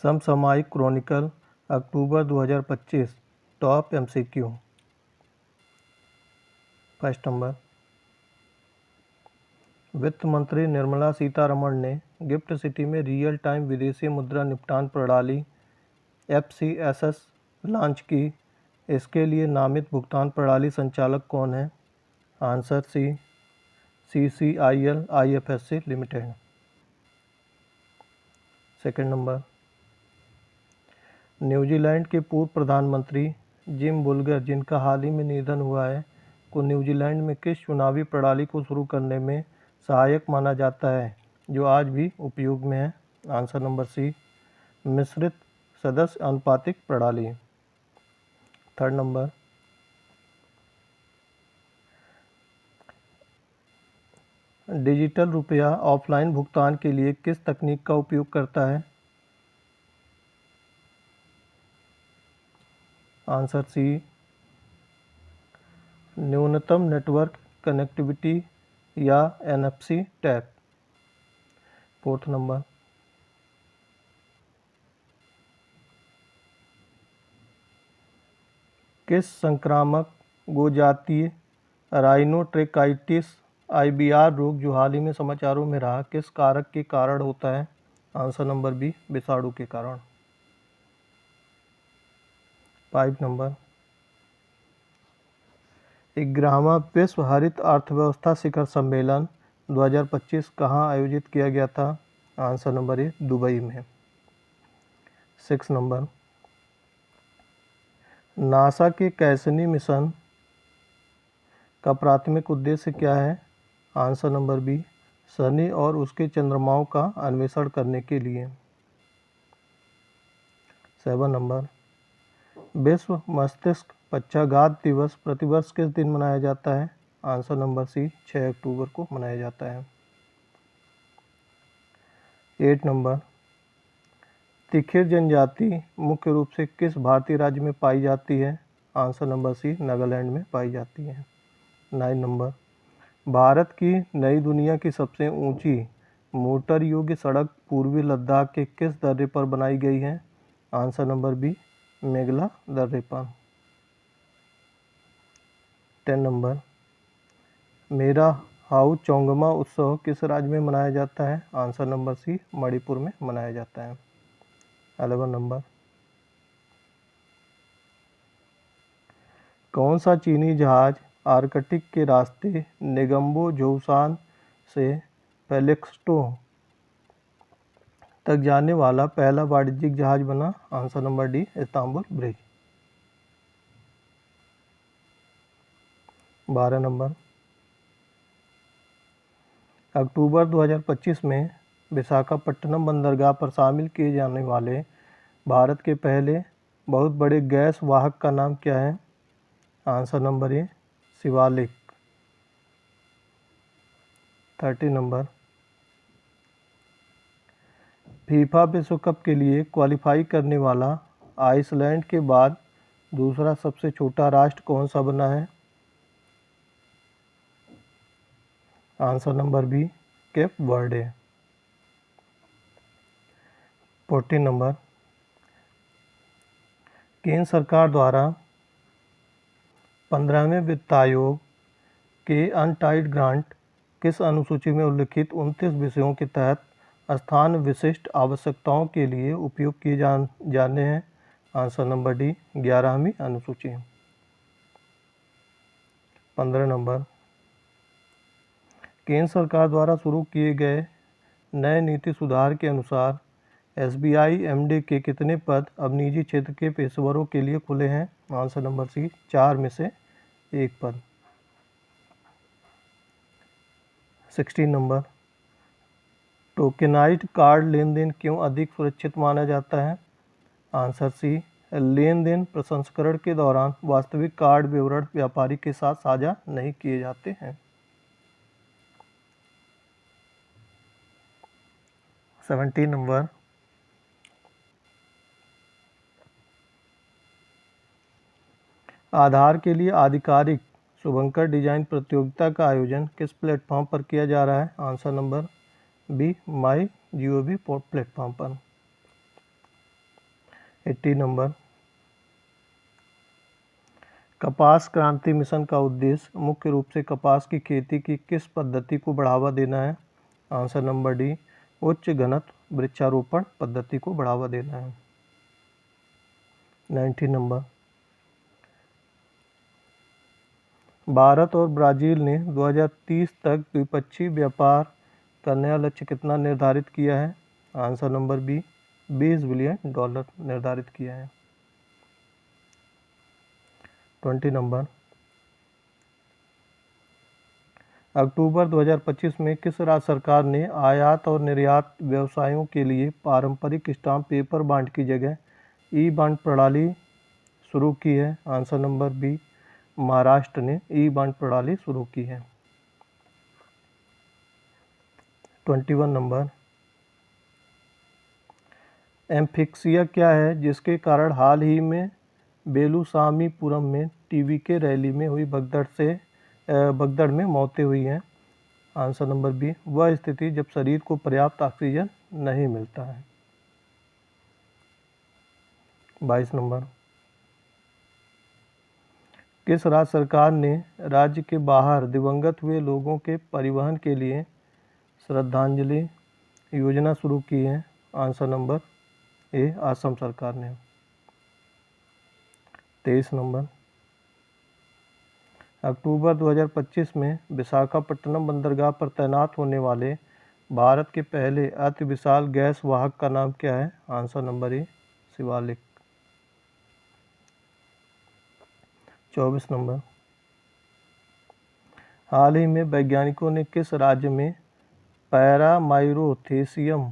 समसामयिक क्रॉनिकल अक्टूबर 2025 top MCQ। First number, वित्त मंत्री निर्मला सीतारमण ने गिफ्ट सिटी में रियल टाइम विदेशी मुद्रा निपटान प्रणाली FCSS लॉन्च की। इसके लिए नामित भुगतान प्रणाली संचालक कौन है? आंसर सी, CCIL IFSC लिमिटेड। सेकंड नंबर, न्यूजीलैंड के पूर्व प्रधानमंत्री जिम बुल्गर, जिनका हाल ही में निधन हुआ है, को न्यूजीलैंड में किस चुनावी प्रणाली को शुरू करने में सहायक माना जाता है जो आज भी उपयोग में है? आंसर नंबर सी, मिश्रित सदस्य अनुपातिक प्रणाली। थर्ड नंबर, डिजिटल रुपया ऑफलाइन भुगतान के लिए किस तकनीक का उपयोग करता है? आंसर सी, न्यूनतम नेटवर्क कनेक्टिविटी या NFC टैप। फोर्थ नंबर, किस संक्रामक गोजातीय राइनोट्रैकाइटिस IBR रोग जो हाल ही में समाचारों में रहा, किस कारक के कारण होता है? आंसर नंबर बी, विषाणु के कारण। 5 नंबर, 11वां विश्व हरित अर्थव्यवस्था शिखर सम्मेलन 2025 कहाँ आयोजित किया गया था? आंसर नंबर ए, दुबई में। 6 नंबर, नासा के कैसनी मिशन का प्राथमिक उद्देश्य क्या है? आंसर नंबर बी, शनि और उसके चंद्रमाओं का अन्वेषण करने के लिए। 7 नंबर, विश्व मस्तिष्क पक्षाघात दिवस प्रतिवर्ष किस दिन मनाया जाता है? आंसर नंबर सी, 6 अक्टूबर को मनाया जाता है। 8 नंबर, तिखिर जनजाति मुख्य रूप से किस भारतीय राज्य में पाई जाती है? आंसर नंबर सी, नागालैंड में पाई जाती है। 9 नंबर, भारत की नई दुनिया की सबसे ऊंची मोटर योग्य सड़क पूर्वी लद्दाख के किस दर्रे पर बनाई गई है? आंसर नंबर बी, मेघला दर्रे पर। 10 नंबर, मेरा हाउ चोंगमा उत्सव किस राज्य में मनाया जाता है? आंसर नंबर सी, मणिपुर में मनाया जाता है। 11 नंबर, कौन सा चीनी जहाज आर्कटिक के रास्ते नेगम्बो जोउसान से फेलिक्सटो तक जाने वाला पहला वाणिज्यिक जहाज बना? Answer number D, Istanbul bridge. 12 नंबर, अक्टूबर 2025 में विशाखापट्टनम बंदरगाह पर शामिल किए जाने वाले भारत के पहले बहुत बड़े गैस वाहक का नाम क्या है? Answer number A, Shivalik. 30 number, FIFA विश्व कप के लिए क्वालिफाई करने वाला आइसलैंड के बाद दूसरा सबसे छोटा राष्ट्र कौन सा बना है? Answer number B, Cape Verde. 14 number, केंद्र सरकार द्वारा 15वें वित्त आयोग के अनटाइड ग्रांट किस अनुसूची में उल्लिखित 29 विषयों के तहत स्थान विशिष्ट आवश्यकताओं के लिए उपयोग किए जाने हैं? आंसर नंबर डी, 11वीं अनुसूची। 15 नंबर, केंद्र सरकार द्वारा शुरू किए गए नए नीति सुधार के अनुसार SBI MD के कितने पद अब निजी क्षेत्र के पेशेवरों के लिए खुले हैं? आंसर नंबर सी, 4 में से 1 पद। 16 नंबर, टोकेनाइज्ड कार्ड लेन देन क्यों अधिक सुरक्षित माना जाता है? आंसर सी, लेन देन प्रसंस्करण के दौरान वास्तविक कार्ड विवरण व्यापारी के साथ साझा नहीं किए जाते हैं। 17 नंबर, आधार के लिए आधिकारिक शुभंकर डिजाइन प्रतियोगिता का आयोजन किस प्लेटफॉर्म पर किया जा रहा है? आंसर नंबर बी, माई GOV प्लेटफॉर्म पर। 80 नंबर। कपास क्रांति मिशन का उद्देश्य मुख्य रूप से कपास की खेती की किस पद्धति को बढ़ावा देना है? आंसर नंबर डी, उच्च घनत्व वृक्षारोपण पद्धति को बढ़ावा देना है। 90 नंबर। भारत और ब्राज़ील ने 2030 तक द्विपक्षीय व्यापार करने का लक्ष्य कितना निर्धारित किया है? आंसर नंबर बी, $20 बिलियन निर्धारित किया है। 20 नंबर। अक्टूबर 2025 में किस राज्य सरकार ने आयात और निर्यात व्यवसायों के लिए पारंपरिक स्टाम्प पेपर बांड की जगह ई बांड प्रणाली शुरू की है? आंसर नंबर बी, महाराष्ट्र ने ई बांड प्रणाली शुरू की है। 21 नंबर। एम्फिक्सिया क्या है जिसके कारण हाल ही में बेलूसामीपुरम में टीवीके रैली में हुई भगदड़ में मौतें हुई हैं? आंसर नंबर बी, वह स्थिति जब शरीर को पर्याप्त ऑक्सीजन नहीं मिलता है। 22 नंबर। किस राज्य सरकार ने राज्य के बाहर दिवंगत हुए लोगों के परिवहन के लिए श्रद्धांजलि योजना शुरू की है? आंसर नंबर ए, असम सरकार ने। 23 नंबर। अक्टूबर 2025 में विशाखापट्टनम बंदरगाह पर तैनात होने वाले भारत के पहले अति विशाल गैस वाहक का नाम क्या है? Answer number A, Shivalik. 24 नंबर। हाल ही में वैज्ञानिकों ने किस राज्य में पैरामाइरोथेसियम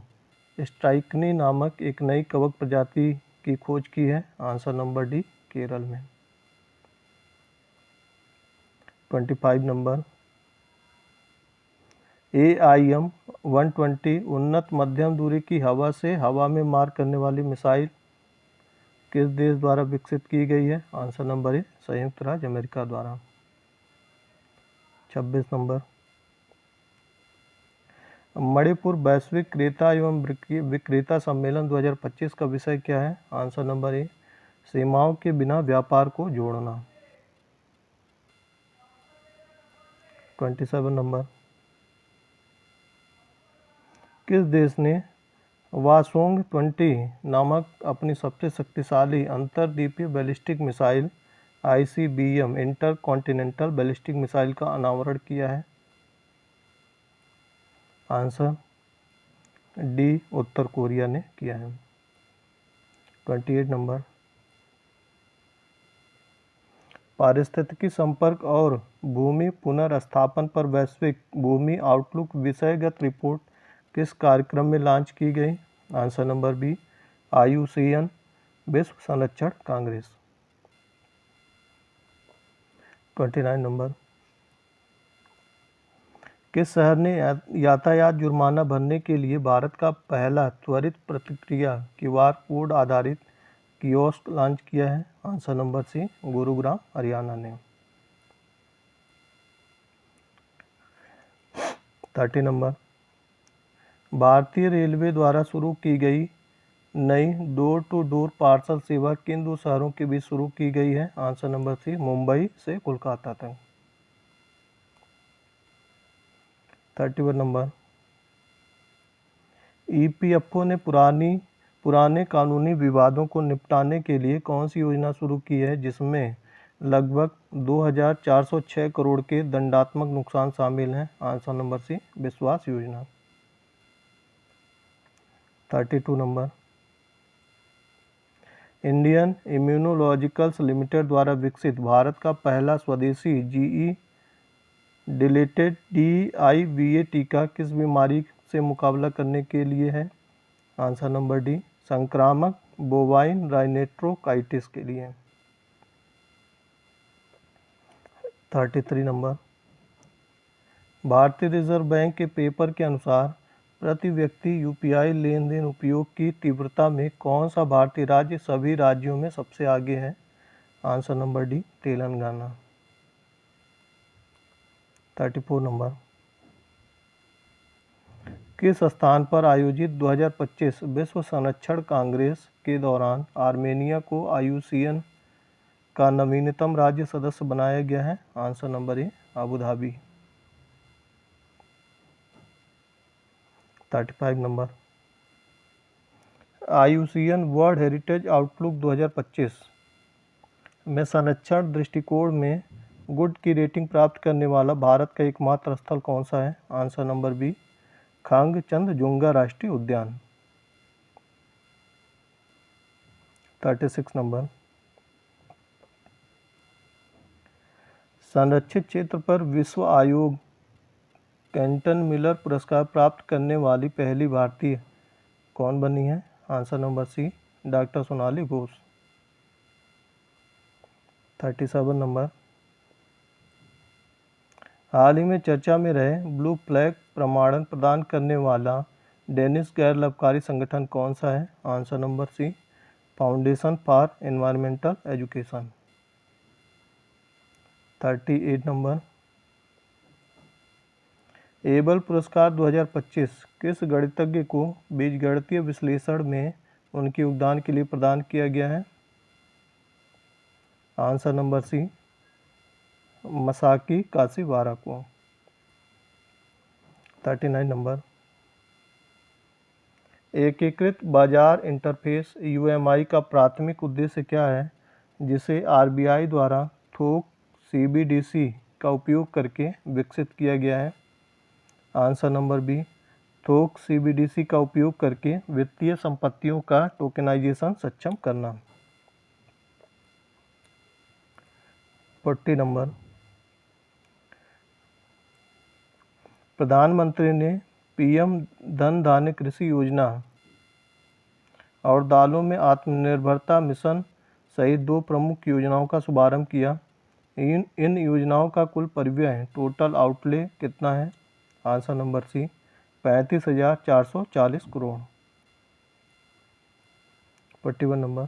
स्ट्राइकनी नामक एक नई कवक प्रजाति की खोज की है? आंसर नंबर डी, केरल में। 25 नंबर। AIM 120 उन्नत मध्यम दूरी की हवा से हवा में मार करने वाली मिसाइल किस देश द्वारा विकसित की गई है? आंसर नंबर ए, संयुक्त राज्य अमेरिका द्वारा। 26 नंबर। मणिपुर वैश्विक क्रेता एवं विक्रेता सम्मेलन 2025 का विषय क्या है? आंसर नंबर ए, सीमाओं के बिना व्यापार को जोड़ना। 27 नंबर। किस देश ने वासोंग 20 नामक अपनी सबसे शक्तिशाली अंतर्द्वीपीय ballistic missile ICBM intercontinental ballistic missile का अनावरण किया है? आंसर डी, उत्तर कोरिया ने किया है। 28 नंबर। पारिस्थितिकी संपर्क और भूमि पुनर्स्थापन पर वैश्विक भूमि आउटलुक विषयगत रिपोर्ट किस कार्यक्रम में लॉन्च की गई? आंसर नंबर बी, IUCN विश्व संरक्षण कांग्रेस। 29 नंबर। किस शहर ने यातायात जुर्माना भरने के लिए भारत का पहला त्वरित प्रतिक्रिया QR कोड आधारित कियोस्क लॉन्च किया है? Answer number C, Gurugram Haryana ने। 30 नंबर। भारतीय रेलवे द्वारा शुरू की गई नई डोर टू डोर पार्सल सेवा किन दो शहरों के बीच शुरू की गई है? आंसर नंबर सी, मुंबई से कोलकाता तक। 31 नंबर। EPFO ने पुराने कानूनी विवादों को निपटाने के लिए कौन सी योजना शुरू की है जिसमें लगभग 2406 करोड़ के दंडात्मक नुकसान शामिल हैं? आंसर नंबर सी, विश्वास योजना। 32 नंबर। इंडियन इम्यूनोलॉजिकल्स लिमिटेड द्वारा विकसित भारत का पहला स्वदेशी GE डिलेटेड DIVA टीका किस बीमारी से मुकाबला करने के लिए है? आंसर नंबर डी, संक्रामक बोवाइन राइनेट्रोकाइटिस के लिए। 33 नंबर। भारतीय रिजर्व बैंक के पेपर के अनुसार प्रति व्यक्ति UPI लेन देन उपयोग की तीव्रता में कौन सा भारतीय राज्य सभी राज्यों में सबसे आगे है? Answer number D, Telangana. 34 number. किस स्थान पर आयोजित 2025 विश्व संरक्षण कांग्रेस के दौरान आर्मेनिया को IUCN का नवीनतम राज्य सदस्य बनाया गया है? आंसर नंबर ए Abu Dhabi. 35 number. IUCN world heritage outlook 2025 में संरक्षण दृष्टिकोण में गुड की रेटिंग प्राप्त करने वाला भारत का एकमात्र स्थल कौन सा है? आंसर नंबर बी खांगचंदजुंगा राष्ट्रीय उद्यान। 36 नंबर। संरक्षित क्षेत्र पर विश्व आयोग कैंटन मिलर पुरस्कार प्राप्त करने वाली पहली भारतीय कौन बनी है? Answer number C doctor Sonali Ghosh. 37 नंबर। हाल ही में चर्चा में रहे ब्लू फ्लैग प्रमाणन प्रदान करने वाला डेनिश गैर लाभकारी संगठन कौन सा है? Answer number C foundation for environmental education. 38 number. Abel पुरस्कार 2025 किस गणितज्ञ को बीजगणितीय विश्लेषण में उनके योगदान के लिए प्रदान किया गया है? आंसर नंबर सी मसाकी काशीवारा को। 39 नंबर। एकीकृत बाजार इंटरफेस UMI का प्राथमिक उद्देश्य क्या है जिसे RBI द्वारा थोक CBDC का उपयोग करके विकसित किया गया है? आंसर नंबर बी थोक CBDC का उपयोग करके वित्तीय संपत्तियों का टोकनाइजेशन सक्षम करना। 40 नंबर। प्रधानमंत्री ने PM धन धान्य कृषि योजना और दालों में आत्मनिर्भरता मिशन सहित 2 प्रमुख योजनाओं का शुभारंभ किया। इन योजनाओं का कुल परिव्यय टोटल आउटले कितना है? Answer number C 35,440 crore. 41 number.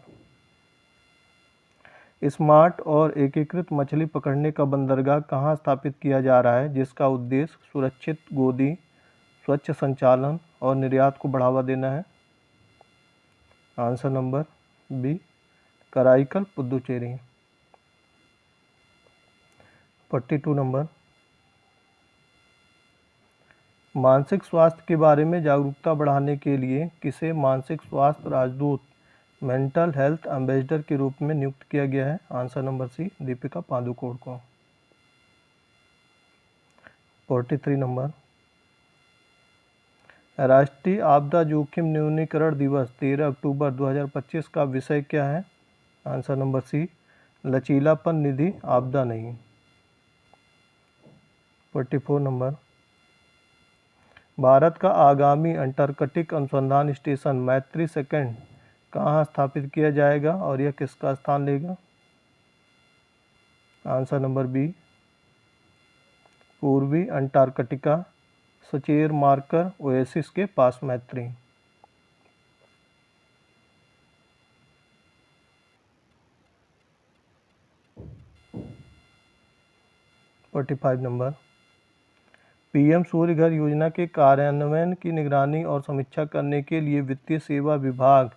Smart और एकीकृत मछली पकड़ने का बंदरगाह कहाँ स्थापित किया जा रहा है जिसका उद्देश्य सुरक्षित गोदी, स्वच्छ संचालन और निर्यात को बढ़ावा देना है? Answer number B Karaikal Puducherry. 42 number. मानसिक स्वास्थ्य के बारे में जागरूकता बढ़ाने के लिए किसे मानसिक स्वास्थ्य राजदूत मेंटल हेल्थ एम्बेसडर के रूप में नियुक्त किया गया है? Answer number C Deepika Padukone को। 43 नंबर। राष्ट्रीय आपदा जोखिम न्यूनीकरण दिवस 13 अक्टूबर 2025 का विषय क्या है? आंसर नंबर सी लचीलापन निधि आपदा नहीं। 44 नंबर। भारत का आगामी अंटार्कटिक अनुसंधान स्टेशन मैत्री सेकंड कहाँ स्थापित किया जाएगा और यह किसका स्थान लेगा? आंसर नंबर बी पूर्वी अंटार्कटिका सचेर मार्कर ओएसिस के पास मैत्री। 45 नंबर। PM सूर्य घर योजना के कार्यान्वयन की निगरानी और समीक्षा करने के लिए वित्तीय सेवा विभाग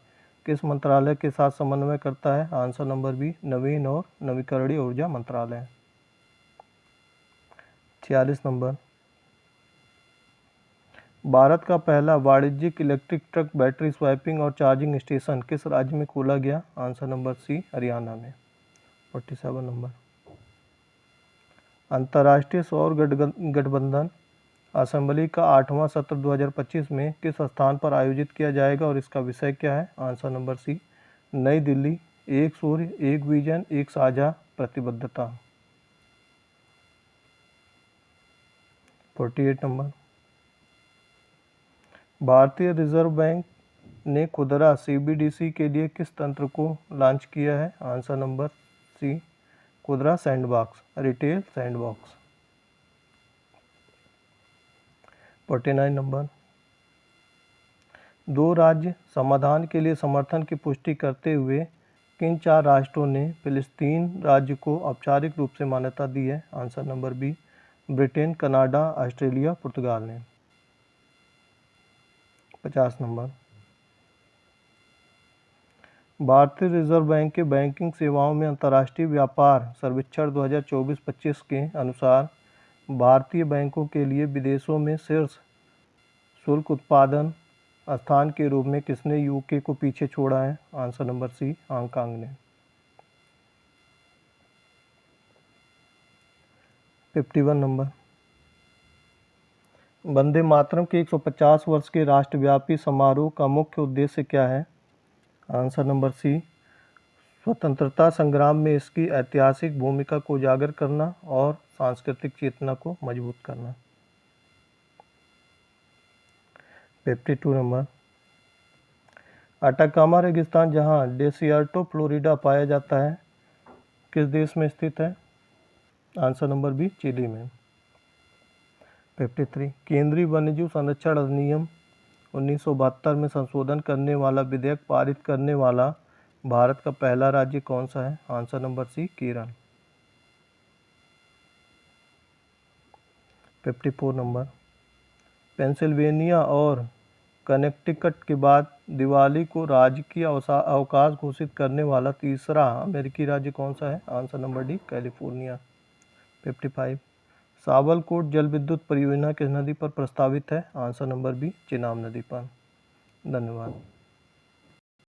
किस मंत्रालय के साथ समन्वय करता है? आंसर नंबर बी नवीन और नवीकरणीय ऊर्जा मंत्रालय। 46 नंबर। भारत का पहला वाणिज्यिक इलेक्ट्रिक ट्रक बैटरी स्वैपिंग और चार्जिंग स्टेशन किस राज्य में खोला गया? आंसर नंबर सी हरियाणा में। 47 नंबर। अंतर्राष्ट्रीय सौर गठबंधन असेंबली का 8वां सत्र 2025 में किस स्थान पर आयोजित किया जाएगा और इसका विषय क्या है? आंसर नंबर सी नई दिल्ली। एक सूर्य, एक विजन, एक साझा प्रतिबद्धता। 48 नंबर। भारतीय रिजर्व बैंक ने खुदरा CBDC के लिए किस तंत्र को लॉन्च किया है? आंसर नंबर सी खुदरा सैंडबॉक्स, रिटेल सैंडबॉक्स। 49 नंबर। 2 राज्य समाधान के लिए समर्थन की पुष्टि करते हुए किन 4 राष्ट्रों ने फिलिस्तीन राज्य को औपचारिक रूप से मान्यता दी है? Answer number B Britain, Canada, Australia, पुर्तगाल ने। 50 नंबर। भारतीय रिजर्व बैंक के बैंकिंग सेवाओं में अंतर्राष्ट्रीय व्यापार सर्वेक्षण 2024-25 के अनुसार भारतीय बैंकों के लिए विदेशों में शीर्ष शुल्क उत्पादन स्थान के रूप में किसने यूके को पीछे छोड़ा है? आंसर नंबर सी, हांगकांग ने। 51 नंबर। वंदे मातरम के 150 वर्ष के राष्ट्रव्यापी समारोह का मुख्य उद्देश्य क्या है? आंसर नंबर सी, स्वतंत्रता संग्राम में इसकी ऐतिहासिक भूमिका को उजागर करना और सांस्कृतिक चेतना को मजबूत करना। 52 नंबर। अटाकामा रेगिस्तान जहां डेसियर्टो फ्लोरिडा पाया जाता है, किस देश में स्थित है? आंसर नंबर बी, चिली में। 53। केंद्रीय वन्यजीव संरक्षण अधिनियम 1972 में संशोधन करने वाला विधेयक पारित करने वाला भारत का पहला राज्य कौन सा है? Answer number C, Kerala. 54 number. Pennsylvania और कनेक्टिकट के बाद दिवाली को राजकीय अवकाश घोषित करने वाला तीसरा अमेरिकी राज्य कौन सा है? Answer number D, California. 55। साबलकोट जल विद्युत परियोजना किस नदी पर प्रस्तावित है? आंसर नंबर बी, चिनाब नदी पर। धन्यवाद।